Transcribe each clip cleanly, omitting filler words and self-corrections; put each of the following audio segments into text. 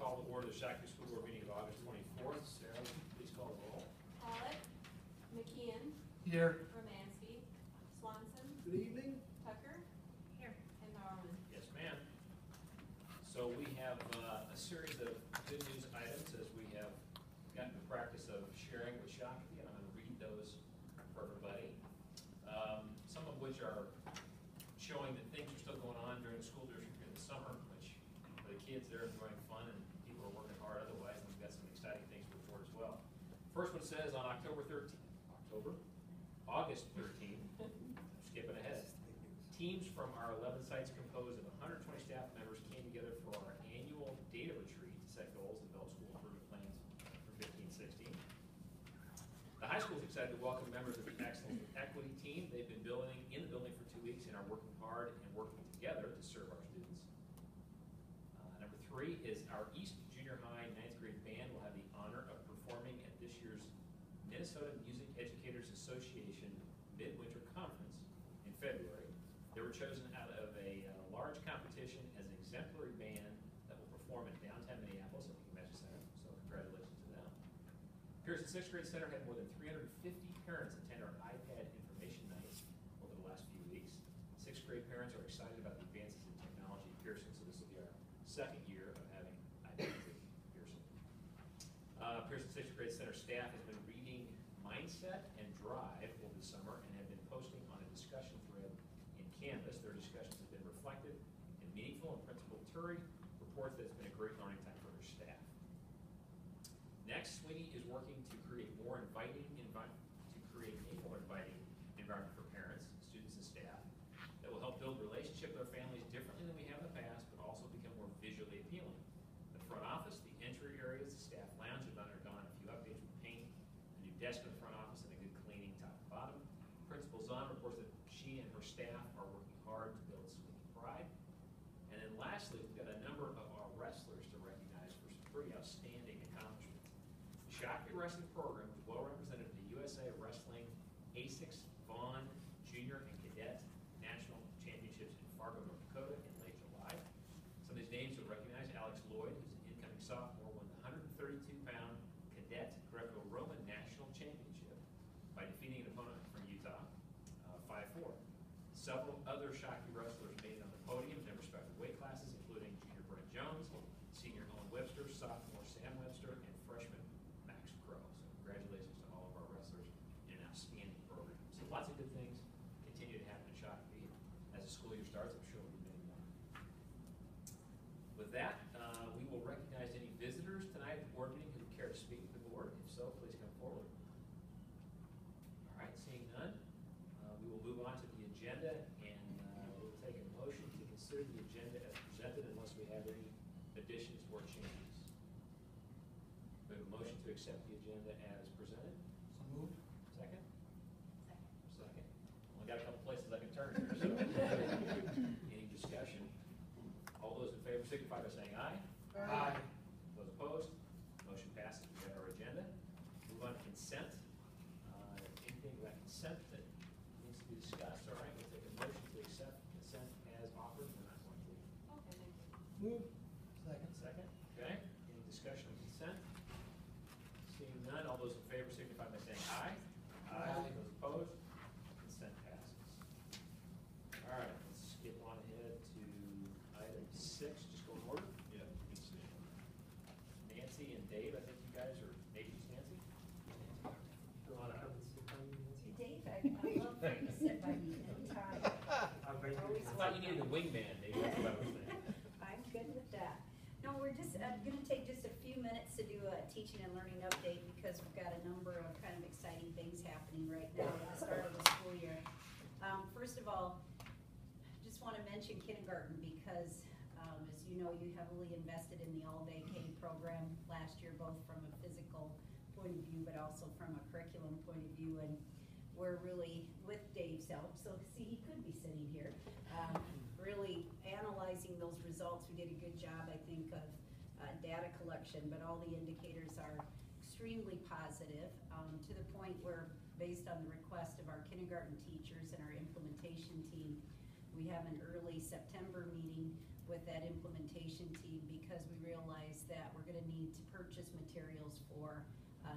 call to order the Shakopee School Board meeting of August 24th. Sarah, please call the roll. Pollock, McKeon, Here. Romansky, Swanson, Good evening. Tucker, here, and Norman. Yes, ma'am. So we have a series of good news items as we have gotten the practice of sharing with Shakopee, and I'm going to read those for everybody. Some of which are showing that things are still going on during the school district in the summer, which for the kids, they're enjoying fun and people are working hard otherwise, and we've got some exciting things to report as well. First one says on August 13th, skipping ahead, teams from our 11 sites composed of 120 staff members came together for our annual data retreat to set goals and develop school improvement plans for 15-16. The high school is excited to welcome members of the Excellence and Equity team. They've been in the building for 2 weeks and are working hard and working together to serve our students. Number 3 is our East Junior High 9th grade band will have the honor of performing at this year's Minnesota Music Educators Association Midwinter Conference in February. They were chosen out of a large competition as an exemplary band that will perform in downtown Minneapolis at the Convention Center, so congratulations to them. Pearson 6th grade center had more than 350 parents attend our iPad information nights over the last few weeks. 6th grade parents are excited about the advances in technology at Pearson, so this will be our second year of having iPads at Pearson. Pearson 6th grade center staff has been reading Mindset and Drive over the summer and have been posting on a discussion thread in Canvas. Their discussions have been reflected in meaningful, and Principal Turi reports that it's been a great learning time for her staff. Next, Sweeney is working to create a more inviting environment for parents, students, and staff that will help build relationships with our families differently than we have in the past, but also become more visually appealing. The front office, the entry areas, the staff lounge have undergone a few updates with paint, a new desk in the front office, and a good cleaning top and bottom. Principal Zahn reports that she and her staff are working hard to build Sweeney pride. And then lastly, we've got a number of our wrestlers to recognize for some pretty outstanding accomplishments. The Shakopee Wrestling Program was well represented at the USA Wrestling ASICS Vaughn Junior and Cadet National Championships in Fargo, North Dakota in late July. Some of these names you'll recognize: Alex Lloyd, who's an incoming sophomore, won the 132-pound Cadet Greco-Roman National Championship by defeating an opponent from Utah, 5-4. Several other Shakopee wrestlers made it on the podium in their respective weight classes, including junior Brent Jones, senior Owen Webster, sophomore Sam Webster, and freshman Max Crow. So congratulations to all of our wrestlers in an outstanding program. So lots of good things continue to happen in Shakopee. As the school year starts, I'm sure we'll be many more. With that, we will recognize any visitors tonight at the board meeting who would care to speak to the board. If so, please come forward. All right, seeing none, we will move on to the agenda, and we'll take a motion to consider the agenda as presented unless we have any additions or changes. We have a motion to accept the agenda as presented. So moved. Second? Second. Only got a couple places I can turn here, so. Any discussion? All those in favor signify by saying aye. Aye. Those opposed? Motion passes. We have our agenda. Move on to consent. Anything about consent that needs to be discussed? All right, we'll take a motion to accept consent as offered. We're not going to. Okay, thank you. Move. Second. Second. Okay. Any discussion on consent? Seeing none, all those in favor signify by saying aye. Aye. Those opposed? Consent passes. All right, let's skip on ahead to item 6. Just go in order. Yeah. Nancy and Dave, I think you guys are Nancy. Go on up. Dave, I love for you to sit by me anytime. I thought you needed a wingman, Dave. That's what I was thinking. I'm good with that. No, we're just going to take just a few minutes to do a teaching and learning update because we've got a number of kind of exciting things happening right now at the start of the school year. First of all, just want to mention kindergarten because, as you know, you heavily invested in the all-day K program last year, both from a physical point of view, but also from a curriculum point of view. And we're really, with Dave's help, so see, he could be sitting here, really analyzing those results. We did a good job, I think, of data collection, but all the indicators are extremely positive to the point where, based on the request of our kindergarten teachers and our implementation team, we have an early September meeting with that implementation team because we realized that we're gonna need to purchase materials for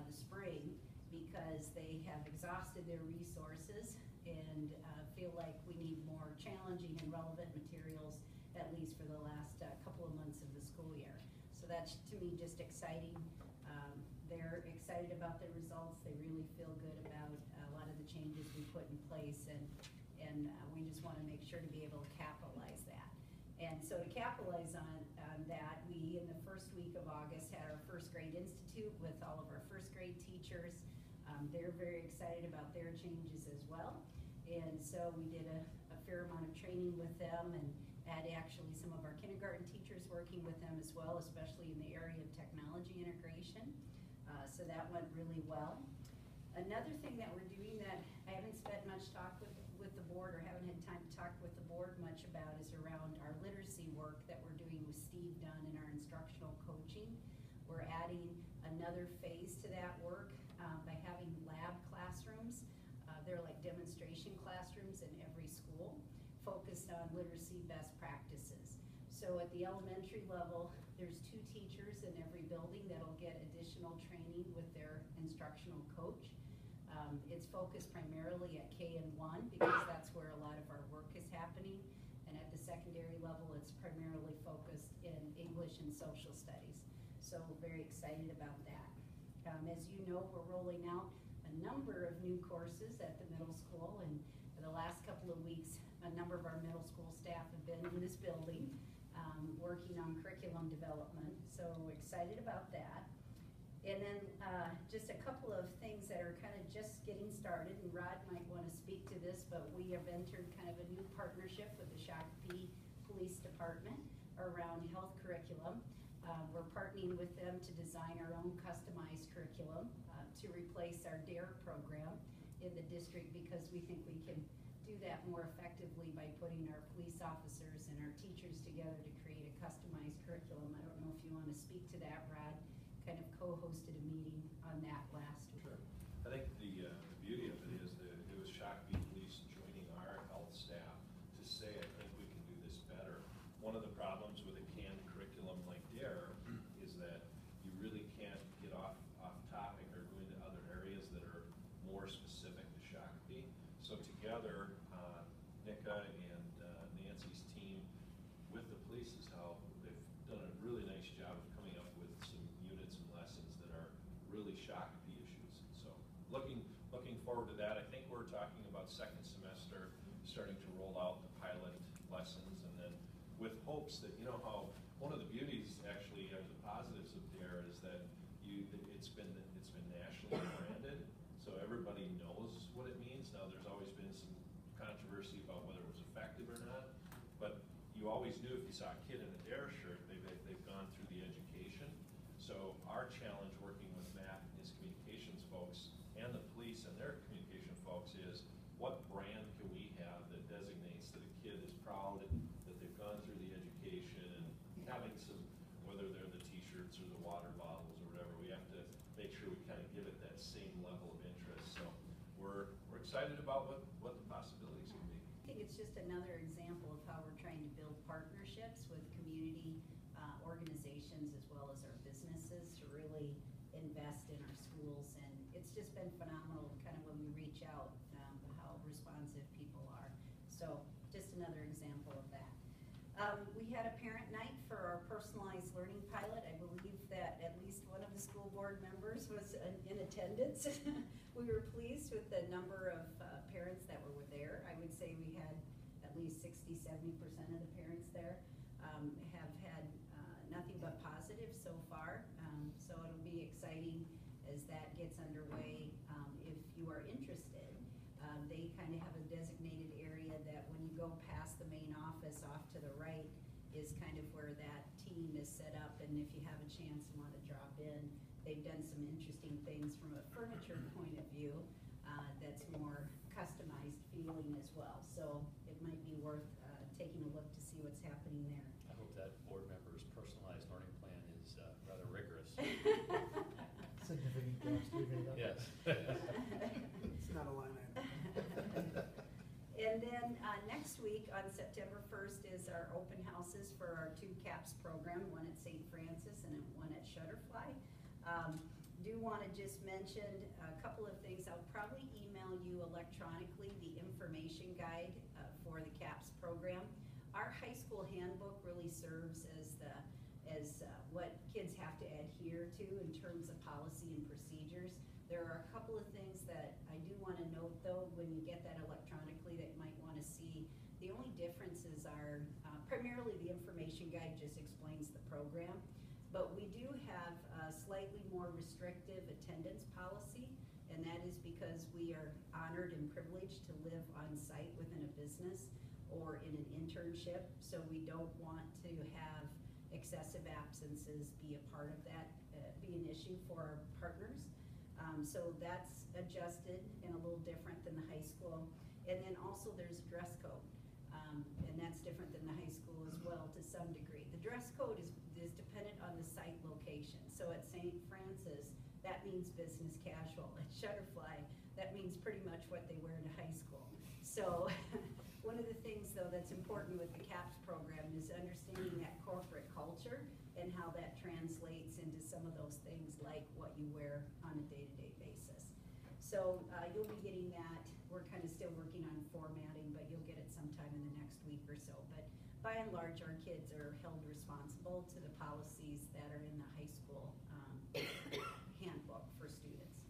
the spring because they have exhausted their resources and feel like we need more challenging and relevant materials, at least for the last couple of months of the school year. So that's, to me, just exciting. They're excited about their results. They really feel good about a lot of the changes we put in place, and we just want to make sure to be able to capitalize that. And so to capitalize on that, we, in the first week of August, had our First Grade Institute with all of our first grade teachers. They're very excited about their changes as well. And so we did a fair amount of training with them, and had actually some of our kindergarten teachers working with them as well, especially in the area of technology integration. So that went really well. Another thing that we're doing that I haven't spent much talk with the board, or haven't had time to talk with the board much about, is around our literacy work that we're doing with Steve Dunn in our instructional coaching. We're adding another phase to that work by having lab classrooms. They're like demonstration classrooms in every school, focused on literacy best practices. So at the elementary level, there's 2 teachers in every building that'll get additional training with their instructional coach. It's focused primarily at K and 1 because that's where a lot of our work is happening. And at the secondary level, it's primarily focused in English and social studies. So we're very excited about that. As you know, we're rolling out a number of new courses at the middle school, and for the last couple of weeks, a number of our middle school staff have been in this building working on curriculum development, so we're excited about that. And then just a couple of things that are kind of just getting started, and Rod might want to speak to this, but we have entered kind of a new partnership with the Shakopee Police Department around health curriculum. We're partnering with them to design our own customized curriculum to replace our DARE program in the district, because we think we can do that more effectively by putting our police officers and our teachers together to create a customized curriculum. I don't know if you want to speak to that, Rod. Kind of co-hosted a meeting on that last week. Sure. I think the beauty of it is that it was Shakopee Police joining our health staff to say, I think we can do this better. One of the problems with a canned curriculum like DARE is that you really can't get off topic or go into other areas that are more specific to Shakopee. So together, Nika and Nancy's team with the police is how they've done a really nice job of coming up with some units and lessons that are really Shakopee issues. So looking forward to that. I think we're talking about second semester starting to roll out the pilot lessons, and then with hopes that, you know how one of the beauties actually, or the positives of DARE is that it's been nationally branded, so everybody knows what it means. Now there's always been some controversy about whether it was effective or not, but you always knew if you saw a kid in a DARE shirt, they've gone through the education. So our challenge working with Matt and his communications folks and the police and their communication folks is, what brand can we have that designates that a kid is proud that they've gone through the education, and having some, whether they're the t-shirts or the water bottles or whatever, we have to make sure we kind of give it that same level of interest. So we're excited about what the possibilities can be. I think it's just another example of how we're trying to build partnerships with community organizations as well as our businesses to really invest in our schools, and it's just been phenomenal kind of when we reach out, how responsive people are. So just another example of that. We had a parent night for our personalized learning pilot. I believe that at least one of the school board members was in attendance. We were pleased with the number of parents that were there. I would say we had at least 60–70% of the parents there have had nothing but positive so far. So it'll be exciting as that gets underway. If you are interested, they kind of have a designated area that when you go past the main office off to the right is kind of where that team is set up, and if you have a chance and want to drop in, they've done some interesting things from a furniture point of view that's more customized feeling as well. So it might be worth taking a look to see what's happening there. I hope that board member's personalized learning plan is rather rigorous. Significant gaps to be made up. Yes. It's not a line item. And then then, next week on September 1st is our open houses for our 2 CAPS program, one at St. Francis and one at Shutterfly. Do want to just mention a couple of things. I'll probably email you electronically the information guide for the CAPS program. Our high school handbook really serves as what kids have to adhere to in terms of policy and procedures. There are a couple of things that I do want to note though, when you get that electronically that you might want to see. The only differences are primarily the information guide just explains the program, but we do have a slightly more restrictive attendance policy, and that is because we are honored and privileged to live on site within a business or in an internship, so we don't want to have excessive absences be a part of that, be an issue for our partners. So that's adjusted and a little different than the high school. And then also there's a dress code, and that's different than the high school as well to some degree. The dress code is dependent on the site location. So at St. Francis, that means business casual. At Shutterfly, that means pretty much what they wear to high school. So one of the things though that's important with the CAPS program is understanding that corporate culture and how that translates into some of those things like what you wear on a day-to-day basis. So you'll be getting that. We're kind of still working on formatting, but you'll get it sometime in the next week or so. But by and large, our kids are held responsible to the policies that are in the high school handbook for students.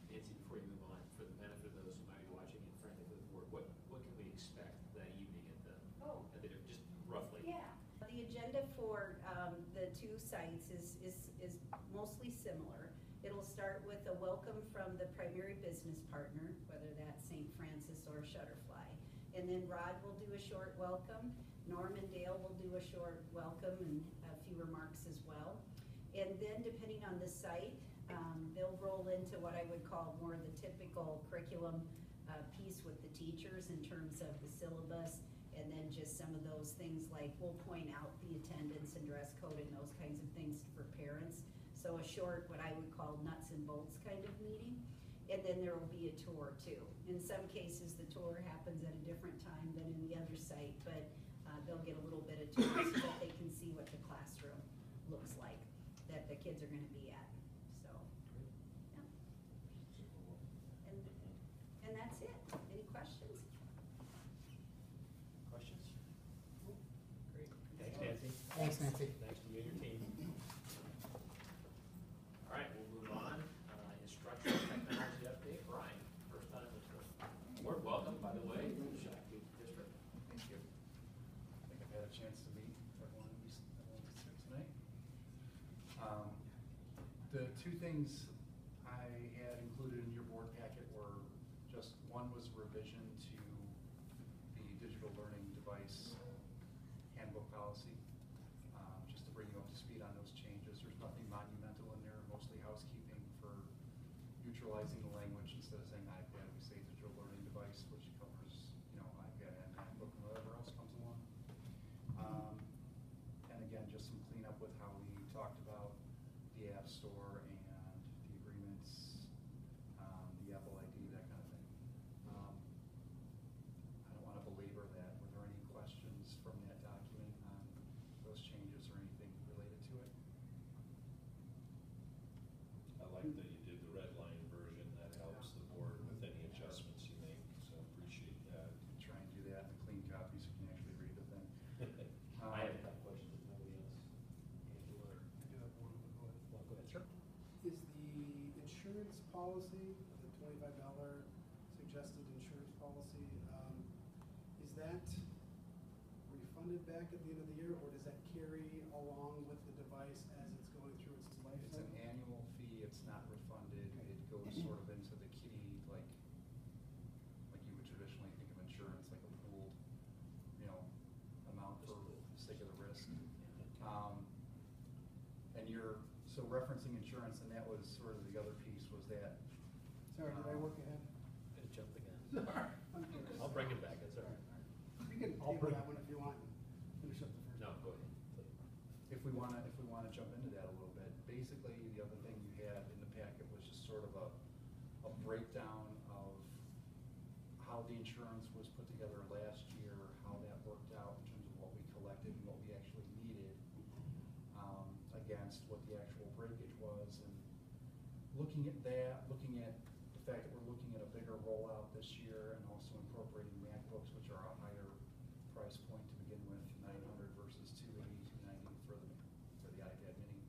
Nancy, before you move on, for the benefit of those who might be watching in front of the board, what can we expect that evening at the, just roughly? Yeah. The agenda for the 2 sites is mostly similar. It'll start with a welcome from the primary business partner, whether that's St. Francis or Shutterfly. And then Rod will do a short welcome. Norm and Dale will do a short welcome and a few remarks as well. And then depending on the site, they'll roll into what I would call more the typical curriculum piece with the teachers in terms of the syllabus, and then just some of those things like we'll point out the attendance and dress code and those kinds of things for parents. So a short, what I would call nuts and bolts kind of meeting. And then there will be a tour too. In some cases, the tour happens at a different time than in the other site, but they'll get a little bit of tour so that they can see what the classroom looks like that the kids are going to be at. So, yeah. And that's it. Any questions? Questions? Great. Thanks, Nancy. Thanks, Nancy. Thanks to you and your team. All right, we'll move on. Instructional technology update. Brian, first time with the board. Welcome, by the way, to the Shakopee District. Thank you. I think I've had a chance to meet everyone who's here tonight. The 2 things I had included in your board packet were just, one was revision to the digital learning device handbook policy, just to bring you up to speed on those changes. There's nothing monumental in there, mostly housekeeping for neutralizing the language. Instead of saying iPad, we say digital learning device, which covers, iPad and MacBook and whatever else comes along. And again, just some cleanup with how we talked about the App Store and the agreements, the Apple ID, that kind of thing. I don't want to belabor that. Were there any questions from that document on those changes or anything related to it? I like that you did the red line version. That helps the board with any adjustments you make, so appreciate that. Try and do that in a clean copy so you can actually read the thing. I have a couple questions if nobody else. Andrew or? I do have one, but go ahead. Well, go ahead. Sure. Is the insurance policy, the $25 suggested insurance policy, is that refunded back at the end of the year, or does that carry along with the device as it's going through its life It's an cycle? annual fee. It's not refunded. It goes sort of into the kitty, like you would traditionally think of insurance, like a pooled, amount for the sake of the risk. And so referencing insurance, and that was sort of the other piece, was that. Sorry, did I work ahead? Gonna jump again. Sorry. I'm kidding. I'll bring it back, that's all right. You can I'll table bring- that one if you want, and finish up the first. No, go ahead, please. If we wanna jump into that a little bit, basically, the other thing you had in the packet was just sort of a breakdown of how how the insurance was put together last year, how that worked out in terms of what we collected and what we actually needed against what the actual breakage was. And looking at that, looking at the fact that we're looking at a bigger rollout this year and also incorporating MacBooks, which are a higher price point to begin with, 900 versus 280, 290 for the iPad mini.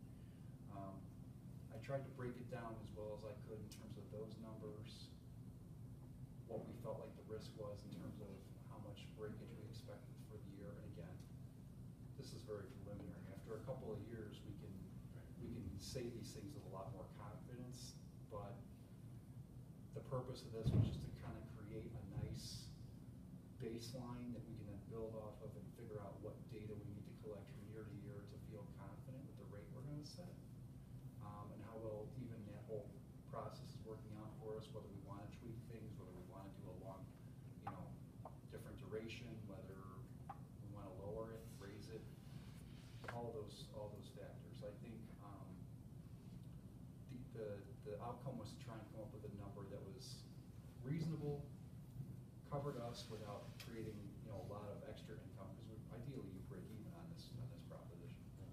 I tried to break it down as well as I could in terms of those numbers, what we felt like the risk was in terms of how much breakage we expected for the year. And again, this is very preliminary. After a couple of years, we can say these things with a lot more confidence, but the purpose of this was just to kind of create a nice baseline that we can then build off of and figure out what data we need to collect from year to year to feel confident with the rate we're going to set, and how well even that whole process is working out for us, whether we want to tweak things, whether we want to do a long, different duration, whether we want to lower it, raise it, all those factors. I think the outcome was to try and come up with a number that was reasonable, covered us without creating a lot of extra income, because ideally you break even on this proposition, and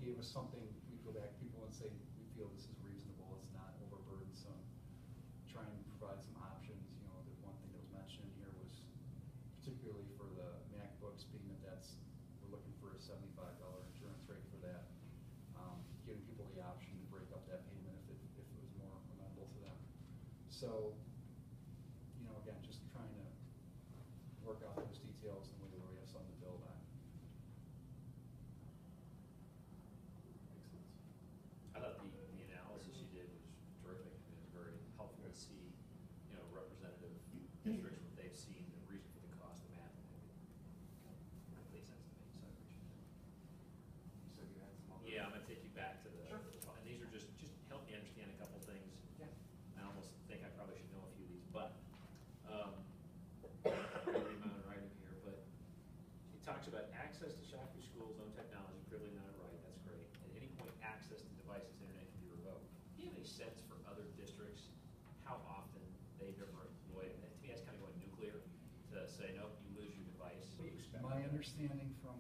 gave us something. We go back to people and say we feel this is reasonable, it's not overburdensome. Try and provide some options. The one thing that was mentioned in here was particularly for the MacBooks, being that we're looking for a $75 insurance rate for that. Giving people the option to break up that payment if it was more amenable to them. So, again, just trying to work out those details in a way where we have something to build on. I thought the analysis you did was terrific. I mean, it was very helpful to see, representative districts, what they've seen, the reason for the cost of math. It made sense to me, so I appreciate that. You said you had some other. Yeah, I'm gonna take you back to the, Sure. and these are just help me understand a couple things. Yeah. I almost think I probably should know a few of these, but, I'm gonna read my own writing here, but it talks about access to Shakopee School's own technology, clearly not a right, that's great. At any point, access to devices, internet can be revoked. Do you have any sense for other districts, how often they've ever employed, and to me, that's kind of going nuclear, to say, nope, you lose your device. What do you expect? My understanding from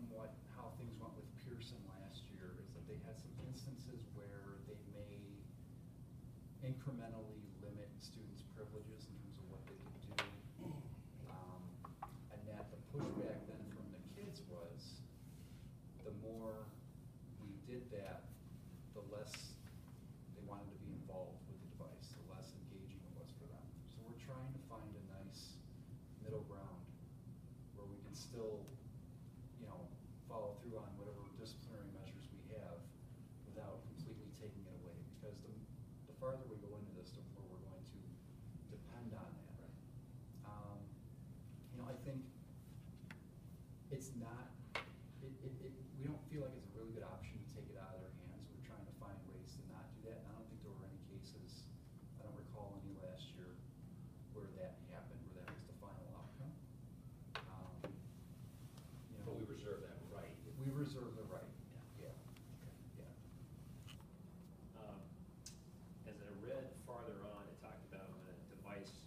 how things went with Pearson last year is that they had some instances where they may incrementally limit students' privileges in terms of what they could do. And that the pushback then from the kids was, the more we did that, the less they wanted to be involved with the device, the less engaging it was for them. So we're trying to find a nice middle ground where we can still, follow through on whatever disciplinary measures we have without completely taking it away. Because the farther we go into this, the more we're going to depend on that. I think it's not, we don't feel like it's a really good option to take it out of their hands. We're trying to find ways to not do that. And I don't think there were any cases, I don't recall any last year, where that happened, where that was the final outcome. But we reserve that right. We reserve the right, yeah. As I read farther on, it talked about when a device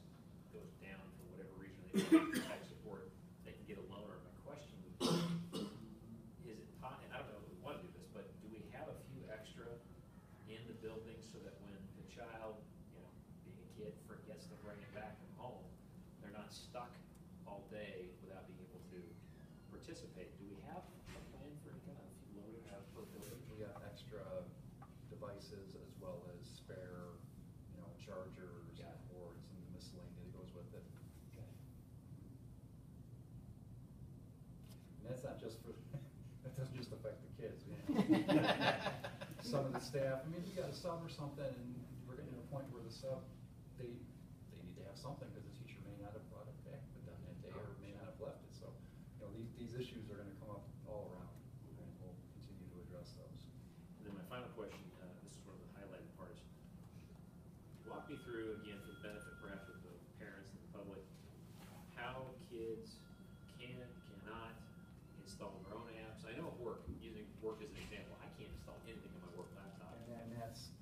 goes down for whatever reason, they don't have tech support, they can get a loaner. My question would be, is it, and I don't know if we want to do this, but do we have a few extra in the building so that when the child, being a kid, forgets to bring it back from home, they're not stuck all day without being able to participate? Do we have a plan for any kind of few loaners per building? We got extra devices as well as spare, chargers Got and it. cords and the miscellany that goes with it. Okay. And that's not just for, that doesn't just affect the kids. Some of the staff, we got a sub or something, and we're getting to a point where the sub, they need to have something because the teacher may not have brought it back with them that day or may not have left it. So, these issues are going to come up all around, and we'll continue to address those. And then my final question, this is one of the highlighted parts. Walk me through, again, for the benefit perhaps of the parents and the public, how kids cannot install their own apps. I know at work, using work as an example, I can't install anything on my work laptop. And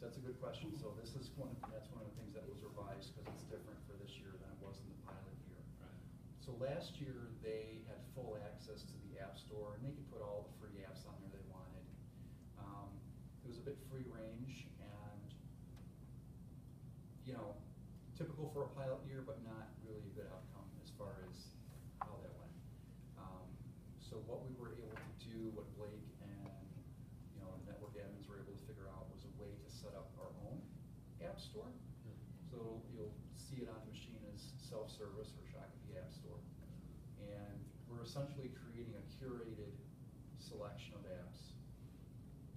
that's a good question. So this is that's one of the things that was revised because it's different for this year than it was in the pilot year. Right. So last year, they had full access to the App Store, and they could put all the free apps on there they wanted. It was a bit free range, and, you know, typical for a pilot year, but not really a good outcome as far as how that went. So what we were able to do, what Blake and, you know, the network admins were able to figure out was a way to set up our own App Store. So you'll see it on the machine as self-service or Shakopee App Store. And we're essentially creating a curated selection of apps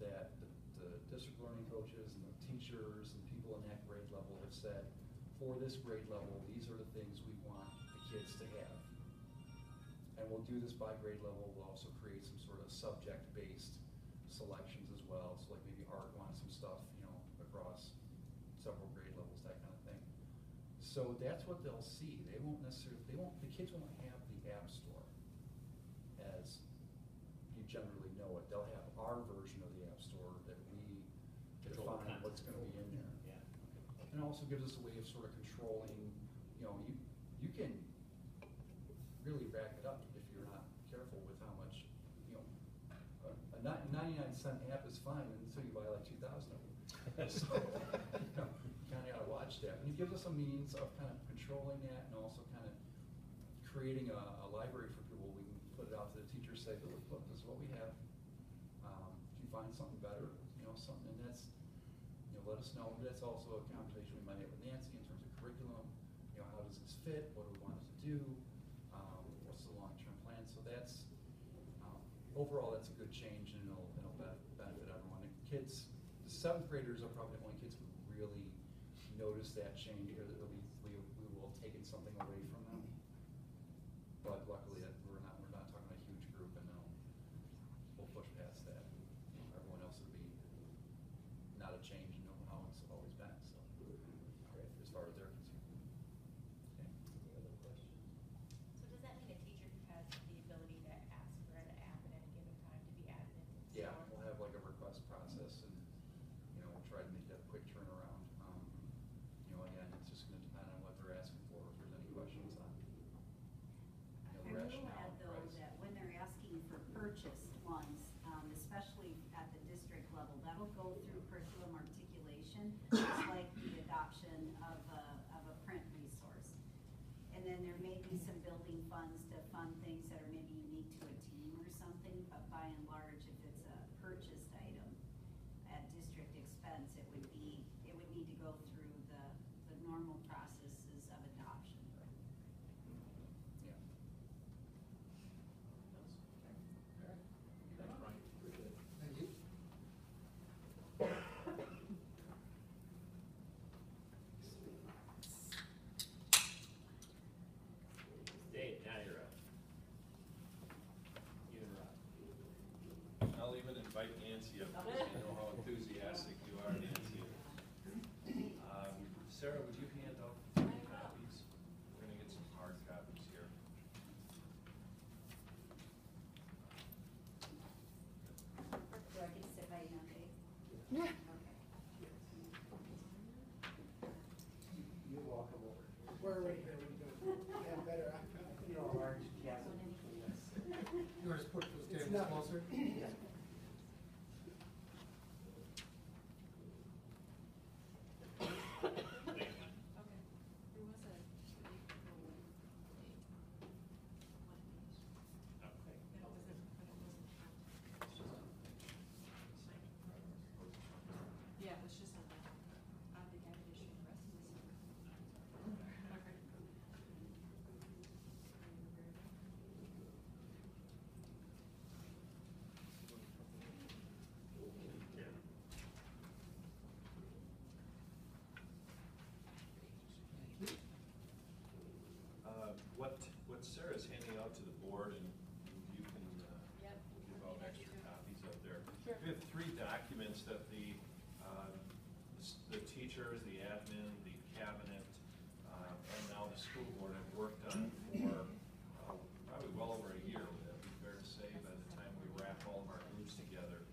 that the district learning coaches and the teachers and people in that grade level have said, for this grade level, these are the things we want the kids to have. And we'll do this by grade level. We'll also create some sort of subject-based selections as well. So like maybe art wants some stuff, you know, across several grade levels, that kind of thing. So that's what they'll see. They won't necessarily, the kids won't have the App Store as you generally know it. They'll have our version of the App Store that we define what's going to be in there. Yeah. And it also gives us a way of sort of controlling, you know, you can really rack it up if you're not careful with how much, you know, a 99-cent app is fine until you buy like 2,000 of them. So, you know, you kind of got to watch that. And it gives us a means of kind of controlling that and also kind of creating a library for people. We can put it out to the teachers, say, look, this is what we have. If you find something better, you know, something, and that's, you know, let us know. But that's also a conversation we might have with Nancy in terms of curriculum. You know, how does this fit? What do we want it to do? What's the long-term plan? So that's, overall, that's a good change, and it'll benefit everyone. The kids, the 7th graders are probably the only kids who really notice that change, because we will have taken something away from them. But luckily, that we're not talking about a huge group, and we'll push past that. Everyone else will be not a change, and know how it's always been. So, as far as they're concerned. Okay. Any other questions? So does that mean a teacher has the ability to ask for an app at any given time to be added into the Yeah, store? we'll have like a request process, and, you know, we'll try to make that a quick turnaround. You know, again, it's just gonna depend on what they're asking for, if there's any questions on, you know, the I will rationale, add though price. that when they're asking for purchased ones, especially at the district level, that'll go through curriculum articulation, just like the adoption of a print resource. And then there may be some building funds to fund things that are maybe unique to a team or something, but by and large, if it's a purchased item at district expense, it would need to go through the normal processes of adoption. Yeah. Thanks, Brian. Appreciate it. Thank you. Dave, now you're up. You and Rob. I'll even invite Nancy up, because I know how enthusiastic you are, Nancy. Sarah, would you hand out copies? We're gonna get some hard copies here. Do I get to sit by you now, Dave? Yeah. Okay. You walk them over. Where are we here? Yeah, better. You know, large chasm. You want to push those It's tables not- closer? Yeah. Okay. There was a, just a one of these. Okay. But it wasn't. Yeah, it was just on the, I think I would issue the rest of this. Okay. What Sarah's handing out to the board, and you can Yep. give out extra copies out there. Sure. We have 3 documents that the teachers, the admin, the cabinet, and now the school board have worked on for probably well over a year, would that be fair to say, by the time we wrap all of our groups together.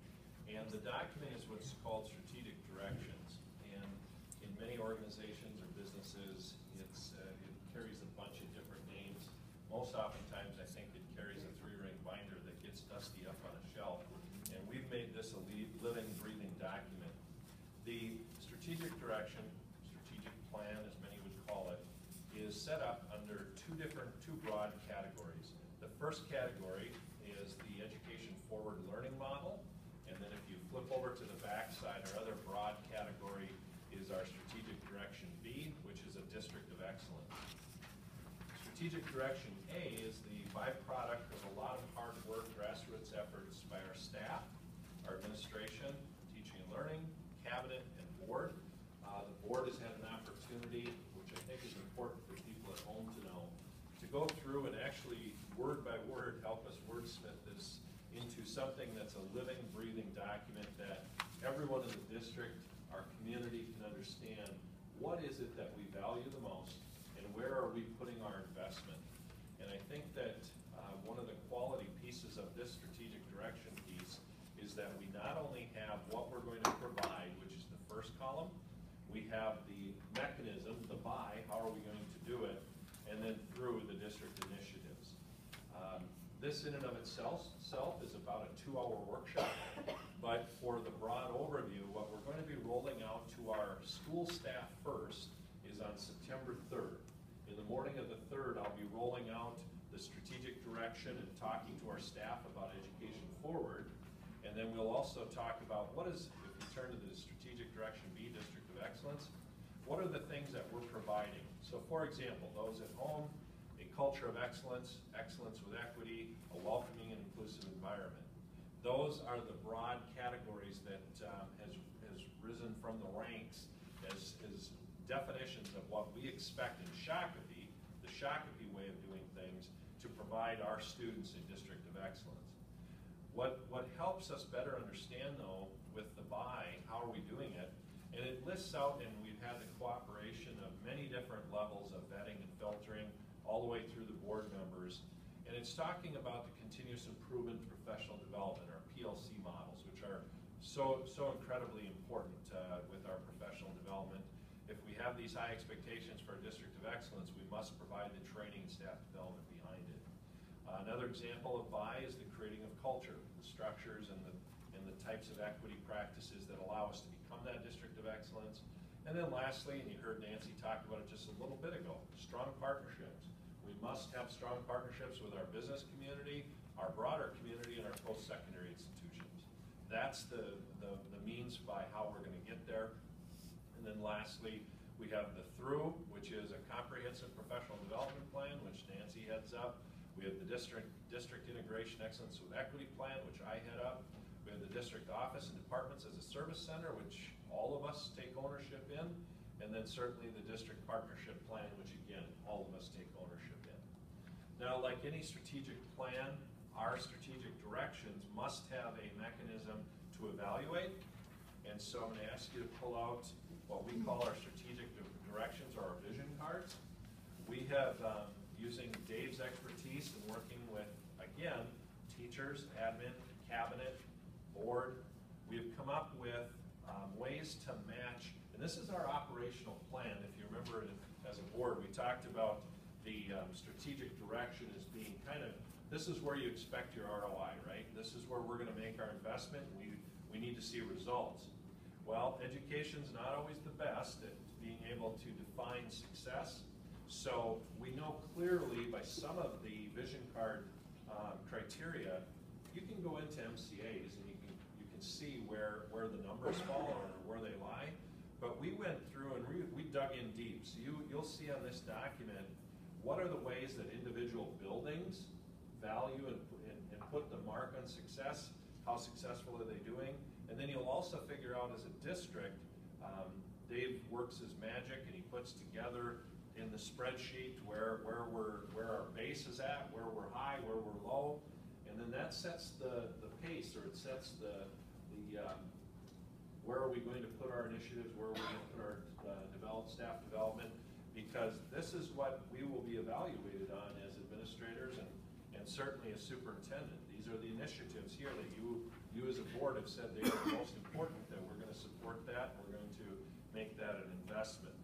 And the document is what's called strategic direction. organizations or businesses, it carries a bunch of different names. Most oftentimes, I think it carries a 3-ring binder that gets dusty up on a shelf. And we've made this a living, breathing document. The strategic direction, strategic plan, as many would call it, is set up under two broad categories. The first category is the education forward learning model. And then if you flip over to the back side, our other broad category is our strategic direction B, which is a district of excellence. Strategic direction A is the byproduct of a lot of hard work, grassroots efforts by our staff, our administration, teaching and learning, cabinet, and board. The board has had an opportunity, which I think is important for people at home to know, to go through and actually word by word help us wordsmith this into something that's a living, breathing document that everyone in the district, our community, can understand what is it that we value the most and where are we putting our investment. And I think that one of the quality pieces of this strategic direction piece is that we not only have what we're going to provide, which is the first column, we have the mechanism, the buy, how are we going to do it, and then through the district initiatives. This in and of itself is about a 2-hour workshop, but for the broad overview, what we're going to be rolling out to our school staff first is on September 3rd. In the morning of the 3rd, I'll be rolling out the strategic direction and talking to our staff about education forward, and then we'll also talk about what is, if we turn to the strategic direction B, District of Excellence, what are the things that we're providing? So for example, those at home, a culture of excellence, excellence with equity, a welcoming and inclusive environment. Those are the broad categories that has risen from the ranks as definitions of what we expect in Shakopee, the Shakopee way of doing things, to provide our students a district of excellence. What helps us better understand, though, with the buy, how are we doing it, and it lists out, and we've had the cooperation of many different levels of vetting and filtering, all the way through the board members, and it's talking about the continuous improvement professional development, or PLC models, which are so incredibly important with our professional development. If we have these high expectations for a district of excellence, we must provide the training and staff development behind it. Another example of buy is the creating of culture, the structures and the types of equity practices that allow us to become that district of excellence. And then lastly, and you heard Nancy talk about it just a little bit ago, strong partnerships. We must have strong partnerships with our business community, our broader community, and our post-secondary institutions. That's the means by how we're going to get there. And then lastly, we have the through, which is a comprehensive professional development plan, which Nancy heads up. We have the district integration excellence with equity plan, which I head up. We have the district office and departments as a service center, which all of us take ownership in. And then certainly the district partnership plan, which again, all of us take ownership in. Now, like any strategic plan, our strategic directions must have a mechanism to evaluate. And so I'm going to ask you to pull out what we call our strategic directions, or our vision cards. We have, using Dave's expertise and working with, again, teachers, admin, cabinet, board, we've come up with ways to match, and this is our operational plan. If you remember, as a board, we talked about the strategic direction as being kind of, this is where you expect your ROI, right? This is where we're going to make our investment. We need to see results. Well, education's not always the best at being able to define success. So we know clearly by some of the vision card criteria, you can go into MCAs and you can see where the numbers fall or where they lie. But we went through and we dug in deep. So you'll see on this document, what are the ways that individual buildings value and put the mark on success? How successful are they doing? And then you'll also figure out as a district, Dave works his magic and he puts together in the spreadsheet where our base is at, where we're high, where we're low, and then that sets the pace, or it sets the where are we going to put our initiatives, where are we going to put our staff development, because this is what we will be evaluated on as administrators and certainly as superintendent. These are the initiatives here that you as a board have said they are the most important, that we're going to support that, we're going to make that an investment.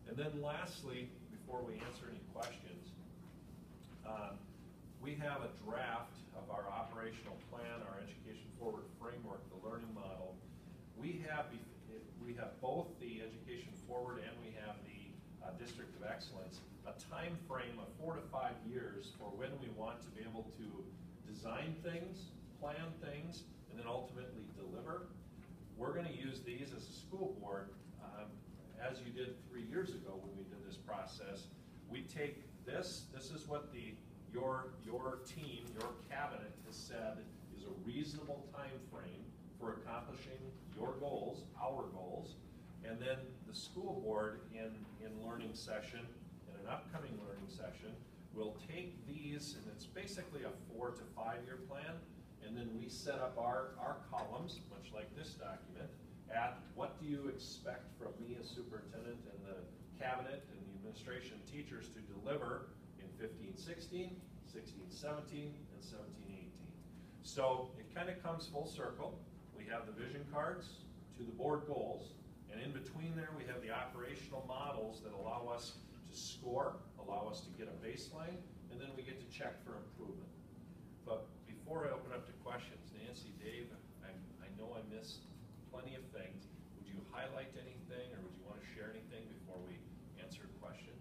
And then lastly, before we answer any questions, we have a draft of our operational plan, our Education Forward framework, the learning model. We have both the Education Forward and we have the District of Excellence, a time frame of 4 to 5 years for when we want to be able to design things, plan things, and then ultimately deliver. We're going to use these as a school board, as you did 3 years ago when we did this process. We take this is what your team, your cabinet has said is a reasonable time frame for accomplishing your goals, our goals, and then the school board in learning session, in an upcoming learning session, will take these, and it's basically a 4 to 5 year plan, and then we set up our columns, much like this document, at what do you expect from me as superintendent and the cabinet and the administration teachers to deliver in 15-16, 16-17, and 17-18. So it kind of comes full circle. We have the vision cards to the board goals, and in between there we have the operational models that allow us to score, allow us to get a baseline, and then we get to check for improvement. But before I open up to questions, Nancy, Dave, I know I missed plenty of things. Would you highlight anything, or would you want to share anything before we answer questions?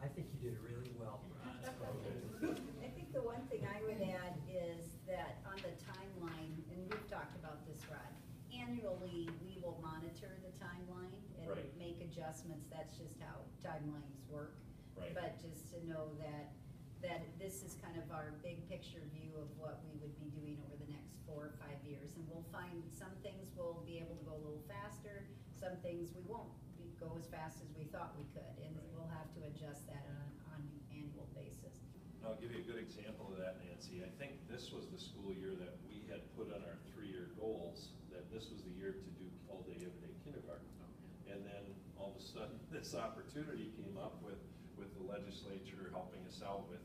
I think you did really well. I think the one thing I would add is that on the timeline, and we've talked about this, Rod, annually we will monitor the timeline and Right. make adjustments. That's just how timelines work. Right. But just to know that this is kind of our big picture view of what we would be doing over the next 4 or 5 years. And we'll find some things we'll be able to go a little faster, some things we won't go as fast as we thought we could. And Right. we'll have to adjust that on an annual basis. And I'll give you a good example of that, Nancy. I think this was the school year that we had put on our 3-year goals, that this was the year to do all-day, everyday kindergarten. And then all of a sudden, this opportunity came up with the legislature helping us out with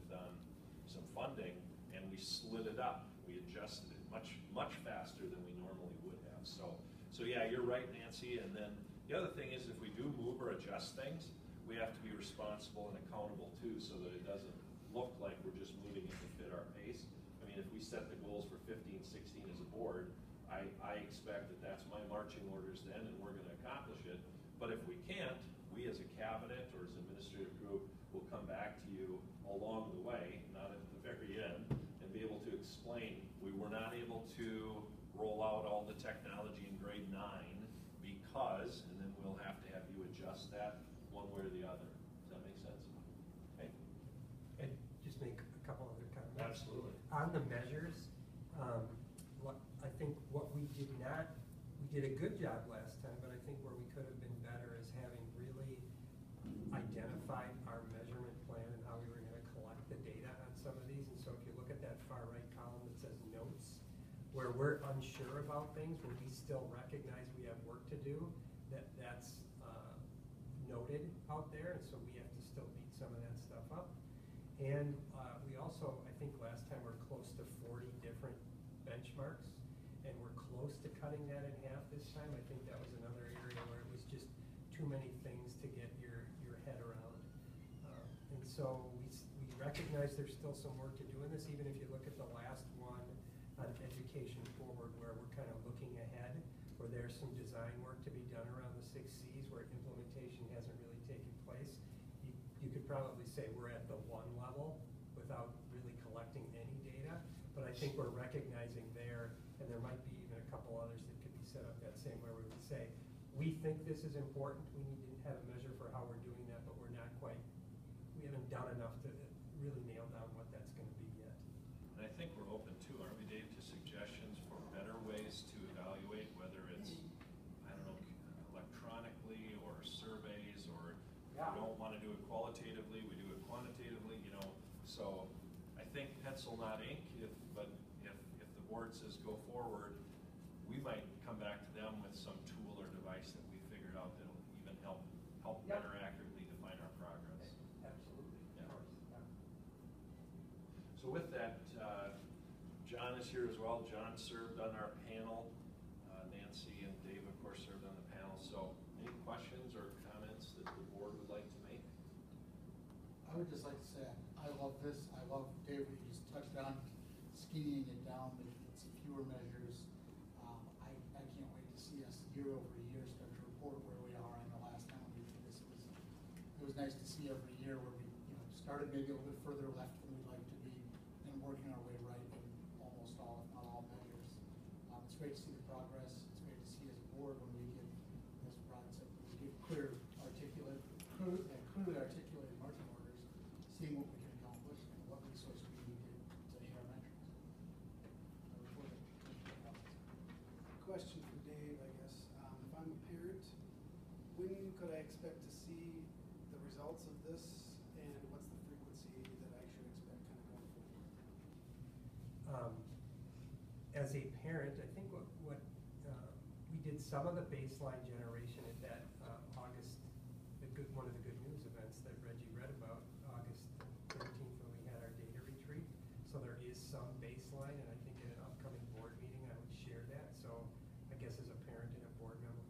some funding, and we slid it up. We adjusted it much faster than we normally would have. So yeah, you're right, Nancy. And then the other thing is, if we do move or adjust things, we have to be responsible and accountable too, so that it doesn't look like we're just moving it to fit our pace. I mean, if we set the goals for 15-16 as a board, I expect that that's my marching orders then, and we're going to accomplish it. But if we can't, we as a cabinet or as an administrative group will come back to you along the way, not at the very end, and be able to explain we were not able to roll out all the technology in grade 9 because, and then we'll have to have you adjust that one way or the other. Does that make sense? Okay. And just make a couple other comments. Absolutely. On the measures, I think what we did a good job last time, but I think where we could have been better is having really identified our measurement plan and how we were going to collect the data on some of these. And so if you look at that far right column that says notes, where we're unsure about things, where we still recognize we have work to do, that's noted out there, and so we have to still beat some of that stuff up. And we also, I think last time, we're close to 40 different benchmarks, and we're close to cutting that in half this time. I think that was another area where it was just too many things to get your head around. And so we recognize there's still some work to do in this, even if you look at the last one on Education Forward, where we're kind of looking ahead, where there's some design work to be done around the 6 C's, where implementation hasn't really taken place. You could probably say we're at the 1 level without really collecting any data, but I think we're recognizing there, and there might be even a couple others that could be set up that same way, where we would say, we think this is important, we need to have a measure for how we're doing that, but we haven't done enough to really nail down what that's going to be yet. And I think we're open too, aren't we, Dave, to suggestions for better ways to evaluate, whether it's, I don't know, electronically or surveys, or if we don't want to do it qualitatively, we do it quantitatively, you know. So I think pencil not ink, but if the board says go forward, we might come back to them with some tool or device that we figured out that'll even help better accurately define our progress. Absolutely. Yeah. Of course. Yeah. So with that, John is here as well. John served on our panel. Nancy and Dave, of course, served on the panel. So any questions or comments that the board would like to make? I would just like to say, I love this, I love, Dave, what you just touched on, skinnying it down, making it fewer measures. I can't wait to see us year over year start to report where we are. I know last time we did this, it was nice to see every year where we, started maybe a little bit further left than we'd like to be, and working our way right in almost all, if not all measures. It's great to see the progress, it's great to see as a board when we get, as Rod said, when we get clearly articulated marching orders, seeing what we can accomplish and what resources we need to hit our metrics. Question for Dave, I guess. If I'm a parent, when could I expect to see the results of this, and what's the frequency that I should expect kind of going forward? As a parent, I think what we did some of the baseline generation at that August, one of the good news events that Reggie read about, August 13th when we had our data retreat. So there is some baseline, and I think in an upcoming board meeting I would share that. So I guess as a parent and a board member,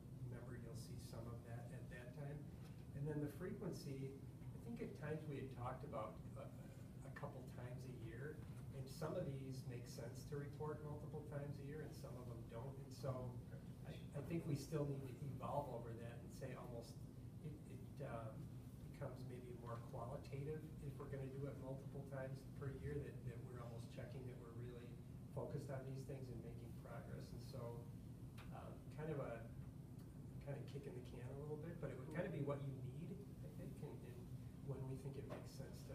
you'll see some of that at that time. And then the frequency, I think at times we had talked about a couple times a year, and some of these make sense to report multiple times a year, and some of them don't. And so I think we still need to evolve over that and say almost it becomes maybe more qualitative if we're going to do it multiple times per year, that we're almost checking that we're really focused on these things and making progress. And so kind of kicking the can a little bit, but it would kind of be what you need, I think, and when we think it makes sense to,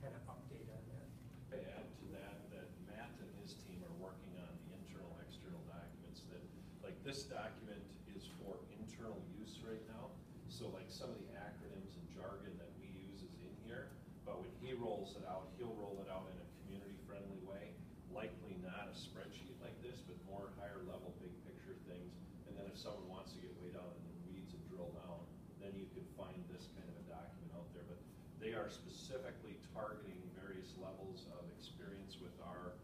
kind of update on that. I add to that Matt and his team are working on the internal, external documents that, like this document is for internal use right now. So like some of the acronyms and jargon that we use is in here, but when he rolls it out, he'll roll it out in a community-friendly way, likely not a spreadsheet like this, but more higher level, big picture things. And then if someone wants to get way down in the weeds and drill down, then you can find this kind of a document out there. But they are specifically targeting various levels of experience with our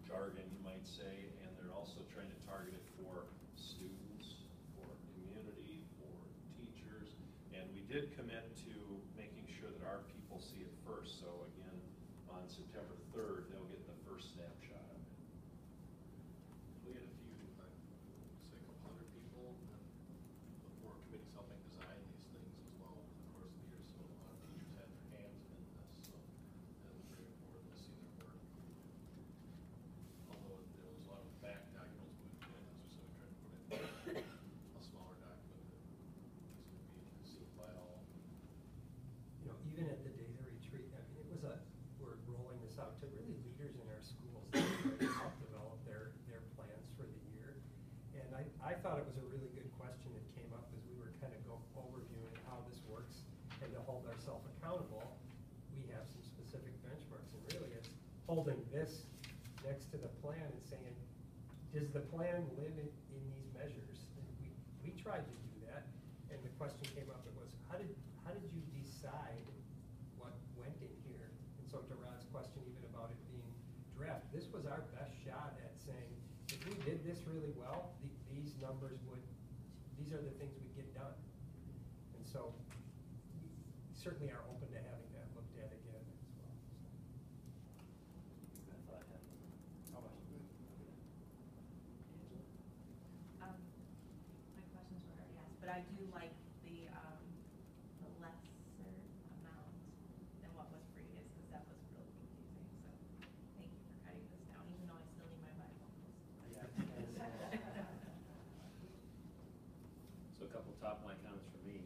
jargon, you might say, and they're also trying to target it for students, for community, for teachers. And we did commit to making sure that our people see it first. So again, on September 3rd, they'll get the first snapshot of it. We had a few, say a couple hundred people, and the board committees helping design these things as well over the course of the year. So a lot of teachers had their hands in this, so that was very important to see their work. Although there was a lot of back documents we put in, so we tried to put in a smaller document that was going to be seen by all. Even at the data retreat, I mean, we're rolling this out to really leaders in our schools that help develop their plans for the year. And I thought it was a really good question that came up as we were kind of overviewing how this works, and to hold ourselves accountable, we have some specific benchmarks, and really it's holding this next to the plan and saying, does the plan live in these measures? And we tried to do that, and the question came up, it was, how did you decide what went in here? And so to Rod's question, even about it being draft, this was our best shot at saying, if we did this really well, these numbers these are the things we get done. And so we certainly are open to having that looked at again as well. How about you? My questions were already asked, but I do like the lesser amount than what was previous, because that was really confusing. So thank you for cutting this down, even though I still need my Bible. So a couple top line comments from me.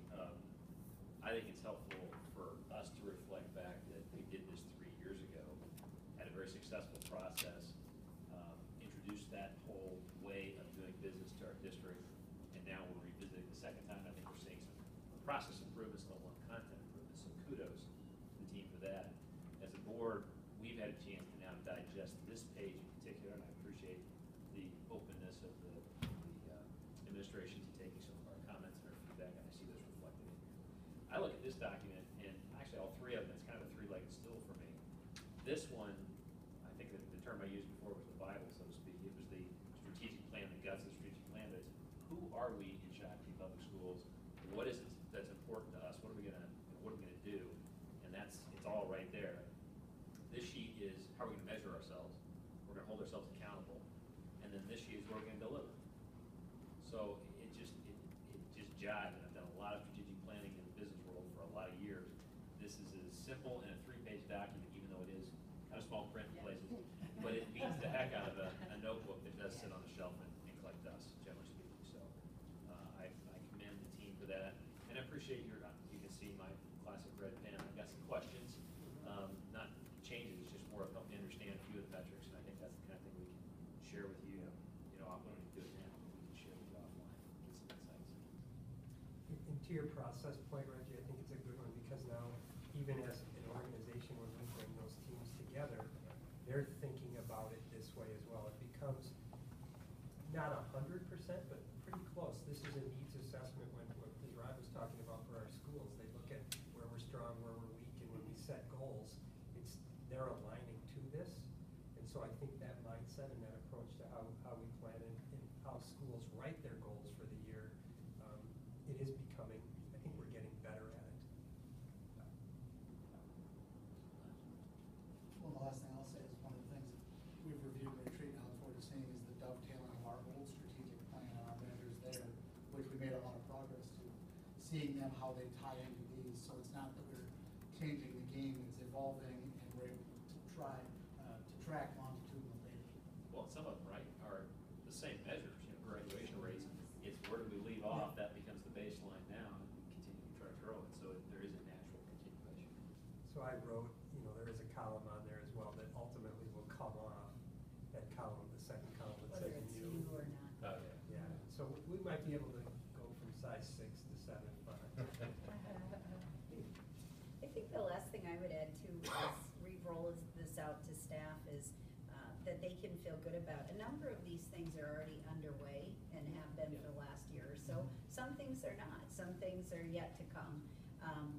I think it's helpful for us to reflect back that we did this 3 years ago, had a very successful process, introduced that whole way of doing business to our district, and now we're revisiting the second time. I think we're seeing some process improvements, level of content improvements, so kudos to the team for that. As a board, we've had a chance to now digest this page in particular, and I appreciate the openness of the administration to taking some of our comments and our feedback, and I see this reflected in here. I look at this document, and actually all three of them, it's kind of a three-legged stool for me. This one, I think that the term I used before was the Bible, so to speak. It was the strategic plan, the guts of the strategic plan. But it's who are we public schools. What is it that's important to us? What are we gonna do? And it's all right there. This sheet is how we're gonna measure ourselves. We're gonna hold ourselves accountable. And then this sheet is where we're gonna deliver. So it just jives, and I've done a lot of strategic planning in the business world for a lot of years. This is as simple in a 3-page document, even though it is kind of small print in places, but it beats the heck out of a notebook that does sit on the shelf and collect dust, generally speaking. So I commend the team for that, and I appreciate you can see my classic red pen. I've got some questions, not changes, it's just more of helping me understand a few of the metrics, and I think that's the kind of thing we can share with you. You know, I'm going to do it now, but we can share with you offline, get some insights. And to your process point, Reggie, I think it's a good one, because now, even as an organization, when we bring those teams together, they're thinking about it this way as well. It becomes not 100%, but pretty close. This is a needs assessment when, as Rod was talking about for our schools, they look at where we're strong, where we're weak, and when we set goals, they're aligning to this. And so I think that mindset and that approach to how we plan and how schools write their goals for the year, it is becoming, I think we're getting better at it. Well, the last thing I'll say is one of the things that we've reviewed in retreat now, it's worth seeing is the dovetailing of our old strategic plan and our measures there, which we made a lot of progress to. Seeing them, how they tie into these, so it's not that we're changing the game, it's evolving, and we're able to try to track longitudinal data. Well, some of them, right, are the same measures, you know, graduation rates. It's where do we leave off, that becomes the baseline now, and we continue to try to grow it, so there is a natural continuation. So I wrote, there is a column on there as well that ultimately will come off that column, the second column that Whether says it's new. you or not. Okay. Yeah, so we might be able to go from size 6 to 7, but. I think the last thing I would add too is re-roll this out to staff is that they can feel good about. A number of these things are already underway and have been for the last year or so. Some things are not, some things are yet to come.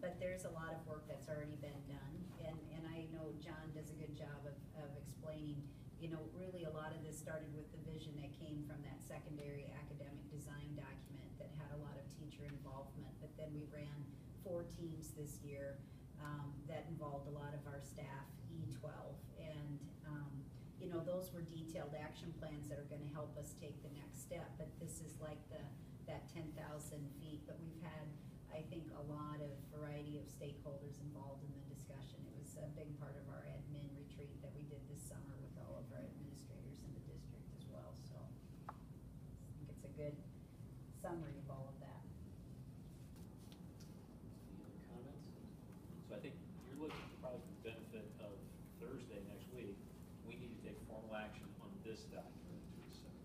But there's a lot of work that's already been done. And I know John does a good job of explaining, really a lot of this started with the vision that came from that secondary academic design document that had a lot of teacher involvement. But then we ran 4 teams this year that involved a lot of our staff, E12. And, those were detailed action plans that are going to help us take the next step. But this is like that 10,000 feet. But we've had, I think, a lot of variety of stakeholders involved in the discussion. It was a big part of our admin retreat that we did this summer with all of our administrators in the district as well. So I think it's a good summary of all of that. Any other comments? So I think you're looking probably for the benefit of Thursday next week. We need to take formal action on this document